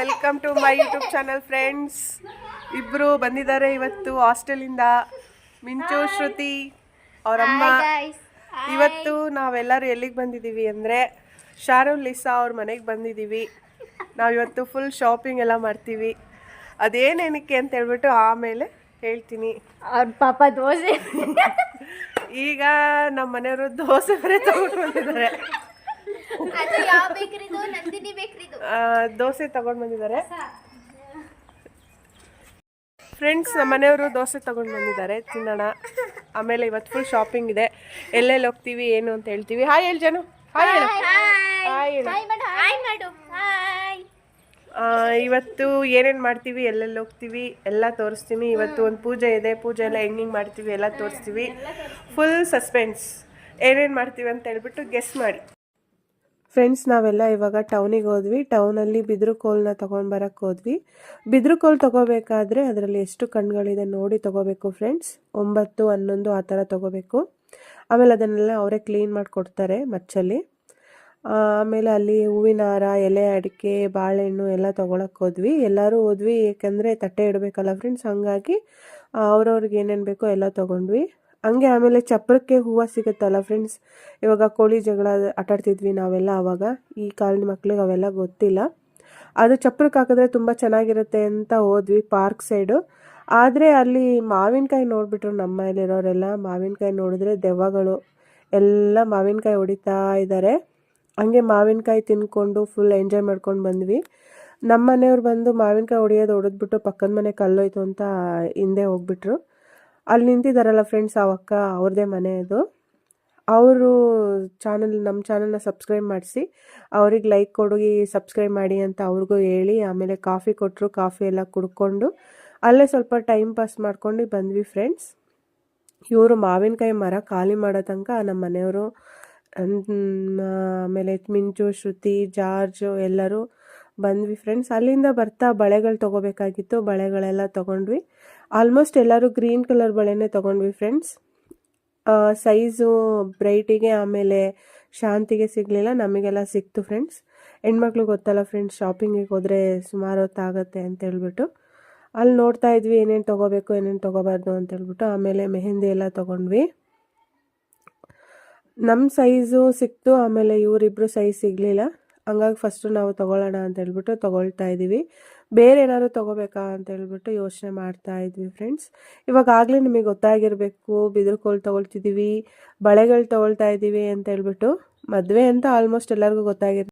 Welcome to my YouTube channel friends. ಇಬ್ಬರು ಬಂದಿದ್ದಾರೆ ಇವತ್ತು ಹಾಸ್ಟೆಲಿಂದ, ಮಿಂಚು, ಶ್ರುತಿ ಅವರಮ್ಮ. ಇವತ್ತು ನಾವೆಲ್ಲರೂ ಎಲ್ಲಿಗೆ ಬಂದಿದ್ದೀವಿ ಅಂದರೆ ಶಾರುನ್ ಲಿಸಾ ಅವ್ರ ಮನೆಗೆ ಬಂದಿದ್ದೀವಿ. ನಾವಿವತ್ತು ಫುಲ್ ಶಾಪಿಂಗ್ ಎಲ್ಲ ಮಾಡ್ತೀವಿ. ಅದೇನೇನಕ್ಕೆ ಅಂತ ಹೇಳ್ಬಿಟ್ಟು ಆಮೇಲೆ ಹೇಳ್ತೀನಿ. ಅವ್ರ ಪಾಪ ದೋಸೆ ಈಗ ನಮ್ಮ ಮನೆಯವರು ದೋಸೆ ಬರೀ ತಗೊಂಡು ಬಂದಿದ್ದಾರೆ. ದೋಸೆ ತಗೊಂಡು ಬಂದಿದ್ದಾರೆ ಫ್ರೆಂಡ್ಸ್. ನಮ್ಮ ಮನೆಯವರು ದೋಸೆ ತಗೊಂಡು ಬಂದಿದ್ದಾರೆ, ತಿನ್ನೋಣ. ಆಮೇಲೆ ಇವತ್ತು ಫುಲ್ ಶಾಪಿಂಗ್ ಇದೆ. ಎಲ್ಲೆಲ್ಲಿ ಹೋಗ್ತೀವಿ ಏನು ಅಂತ ಹೇಳ್ತೀವಿ. ಹಾಯ್ ಹೇಳಿ ಜನ, ಹಾಯ್ ಹೇಳು, ಹಾಯ್ ಹೇಳು. ಇವತ್ತು ಏನೇನು ಮಾಡ್ತೀವಿ, ಎಲ್ಲೆಲ್ಲಿ ಹೋಗ್ತೀವಿ ಎಲ್ಲ ತೋರಿಸ್ತೀನಿ. ಇವತ್ತು ಒಂದು ಪೂಜೆ ಇದೆ, ಪೂಜೆ ಎಲ್ಲ ಹೆಂಗೆ ಮಾಡ್ತೀವಿ ಎಲ್ಲ ತೋರಿಸ್ತೀವಿ. Full suspense. ಏನೇನು ಮಾಡ್ತೀವಿ ಅಂತ ಹೇಳ್ಬಿಟ್ಟು ಗೆಸ್ ಮಾಡಿ ಫ್ರೆಂಡ್ಸ್. ನಾವೆಲ್ಲ ಇವಾಗ ಟೌನಿಗೆ ಹೋದ್ವಿ. ಟೌನಲ್ಲಿ ಬಿದಿರು ಕೋಲನ್ನ ತೊಗೊಂಡು ಬರೋಕ್ಕೆ ಹೋದ್ವಿ. ಬಿದಿರು ಕೋಲು ತೊಗೋಬೇಕಾದ್ರೆ ಅದರಲ್ಲಿ ಎಷ್ಟು ಕಣ್ಗಳಿದೆ ನೋಡಿ ತೊಗೋಬೇಕು ಫ್ರೆಂಡ್ಸ್. 9, 11 ಆ ಥರ ತೊಗೋಬೇಕು. ಆಮೇಲೆ ಅದನ್ನೆಲ್ಲ ಅವರೇ ಕ್ಲೀನ್ ಮಾಡಿ ಕೊಡ್ತಾರೆ ಮಚ್ಚಲ್ಲಿ. ಆಮೇಲೆ ಅಲ್ಲಿ ಹೂವಿನ ಹಾರ, ಎಲೆ, ಅಡಿಕೆ, ಬಾಳೆಹಣ್ಣು ಎಲ್ಲ ತೊಗೊಳಕ್ಕೆ ಹೋದ್ವಿ. ಎಲ್ಲರೂ ಹೋದ್ವಿ, ಏಕೆಂದರೆ ತಟ್ಟೆ ಇಡಬೇಕಲ್ಲ ಫ್ರೆಂಡ್ಸ್. ಹಾಗಾಗಿ ಅವ್ರವ್ರಿಗೆ ಏನೇನು ಬೇಕೋ ಎಲ್ಲ ತೊಗೊಂಡ್ವಿ. ಹಂಗೆ ಆಮೇಲೆ ಚಪ್ರಕ್ಕೆ ಹೂವು ಸಿಗುತ್ತಲ್ಲ ಫ್ರೆಂಡ್ಸ್. ಇವಾಗ ಕೋಳಿ ಜಗಳ ಆಟಾಡ್ತಿದ್ವಿ ನಾವೆಲ್ಲ ಆವಾಗ. ಈ ಕಾಲದ ಮಕ್ಳಿಗೆ ಅವೆಲ್ಲ ಗೊತ್ತಿಲ್ಲ. ಅದು ಚಪ್ರಕ್ಕೆ ಹಾಕಿದ್ರೆ ತುಂಬ ಚೆನ್ನಾಗಿರುತ್ತೆ ಅಂತ ಹೋದ್ವಿ ಪಾರ್ಕ್ ಸೈಡು. ಆದರೆ ಅಲ್ಲಿ ಮಾವಿನಕಾಯಿ ನೋಡಿಬಿಟ್ರು ನಮ್ಮ ಮನೇಲಿರೋರೆಲ್ಲ. ಮಾವಿನಕಾಯಿ ನೋಡಿದ್ರೆ ದೆವ್ವಗಳು ಎಲ್ಲ ಮಾವಿನಕಾಯಿ ಹೊಡಿತಾ ಇದ್ದಾರೆ. ಹಂಗೆ ಮಾವಿನಕಾಯಿ ತಿನ್ಕೊಂಡು ಫುಲ್ ಎಂಜಾಯ್ ಮಾಡ್ಕೊಂಡು ಬಂದ್ವಿ. ನಮ್ಮ ಮನೆಯವ್ರು ಬಂದು ಮಾವಿನಕಾಯಿ ಹೊಡೆದ್ಬಿಟ್ಟು ಪಕ್ಕದ ಮನೆ ಕಲ್ಲೋಯ್ತು ಅಂತ ಹಿಂದೆ ಹೋಗ್ಬಿಟ್ರು. ಅಲ್ಲಿ ನಿಂತಿದ್ದಾರಲ್ಲ ಫ್ರೆಂಡ್ಸ್, ಆ ಅಕ್ಕ, ಅವ್ರದ್ದೇ ಮನೆ ಅದು. ಅವರು ನಮ್ಮ ಚಾನಲ್ನ ಸಬ್ಸ್ಕ್ರೈಬ್ ಮಾಡಿಸಿ, ಅವ್ರಿಗೆ ಲೈಕ್ ಕೊಡಿ, ಸಬ್ಸ್ಕ್ರೈಬ್ ಮಾಡಿ ಅಂತ ಅವ್ರಿಗೂ ಹೇಳಿ ಆಮೇಲೆ ಕಾಫಿ ಕೊಟ್ಟರು. ಕಾಫಿ ಎಲ್ಲ ಕುಡ್ಕೊಂಡು ಅಲ್ಲೇ ಸ್ವಲ್ಪ ಟೈಮ್ ಪಾಸ್ ಮಾಡ್ಕೊಂಡು ಬಂದ್ವಿ ಫ್ರೆಂಡ್ಸ್. ಇವರು ಮಾವಿನಕಾಯಿ ಮರ ಖಾಲಿ ಮಾಡೋ ತನಕ ನಮ್ಮ ಮನೆಯವರು, ಆಮೇಲೆ ಮಿಂಚು, ಶ್ರುತಿ, ಜಾರ್ಜು ಎಲ್ಲರೂ ಬಂದ್ವಿ ಫ್ರೆಂಡ್ಸ್. ಅಲ್ಲಿಂದ ಬರ್ತಾ ಬಳೆಗಳು ತೊಗೋಬೇಕಾಗಿತ್ತು. ಬಳೆಗಳೆಲ್ಲ ತೊಗೊಂಡ್ವಿ. ಆಲ್ಮೋಸ್ಟ್ ಎಲ್ಲರೂ ಗ್ರೀನ್ ಕಲರ್ ಬಳೆನೇ ತೊಗೊಂಡ್ವಿ ಫ್ರೆಂಡ್ಸ್. ಸೈಜು ಬ್ರೈಟಿಗೆ ಆಮೇಲೆ ಶಾಂತಿಗೆ ಸಿಗಲಿಲ್ಲ, ನಮಗೆಲ್ಲ ಸಿಕ್ತು ಫ್ರೆಂಡ್ಸ್. ಹೆಣ್ಮಕ್ಳು ಗೊತ್ತಲ್ಲ ಫ್ರೆಂಡ್ಸ್, ಶಾಪಿಂಗಿಗೆ ಹೋದರೆ ಸುಮಾರು ಹೊತ್ತಾಗುತ್ತೆ ಅಂತ ಹೇಳ್ಬಿಟ್ಟು ಅಲ್ಲಿ ನೋಡ್ತಾ ಇದ್ವಿ ಏನೇನು ತೊಗೋಬೇಕು ಏನೇನು ತೊಗೋಬಾರ್ದು ಅಂತ ಹೇಳ್ಬಿಟ್ಟು. ಆಮೇಲೆ ಮೆಹಂದಿ ಎಲ್ಲ ತೊಗೊಂಡ್ವಿ. ನಮ್ಮ ಸೈಜು ಸಿಕ್ತು, ಆಮೇಲೆ ಇವರಿಬ್ಬರು ಸೈಜ್ ಸಿಗಲಿಲ್ಲ. ಹಂಗಾಗಿ ಫಸ್ಟು ನಾವು ತೊಗೊಳ್ಳೋಣ ಅಂತ ಹೇಳ್ಬಿಟ್ಟು ತೊಗೊಳ್ತಾ ಇದ್ದೀವಿ. ಬೇರೆ ಏನಾದ್ರು ತೊಗೋಬೇಕಾ ಅಂತ ಹೇಳ್ಬಿಟ್ಟು ಯೋಚನೆ ಮಾಡ್ತಾ ಇದ್ವಿ ಫ್ರೆಂಡ್ಸ್. ಇವಾಗಲೇ ನಿಮಗೆ ಗೊತ್ತಾಗಿರಬೇಕು, ಬಿದಿರು ಕೋಲು ತೊಗೊಳ್ತಿದ್ದೀವಿ, ಬಳೆಗಳು ತೊಗೊಳ್ತಾ ಇದ್ದೀವಿ ಅಂತ ಹೇಳ್ಬಿಟ್ಟು. ಮದುವೆ ಅಂತ ಆಲ್ಮೋಸ್ಟ್ ಎಲ್ಲರಿಗೂ ಗೊತ್ತಾಗಿರುತ್ತೆ.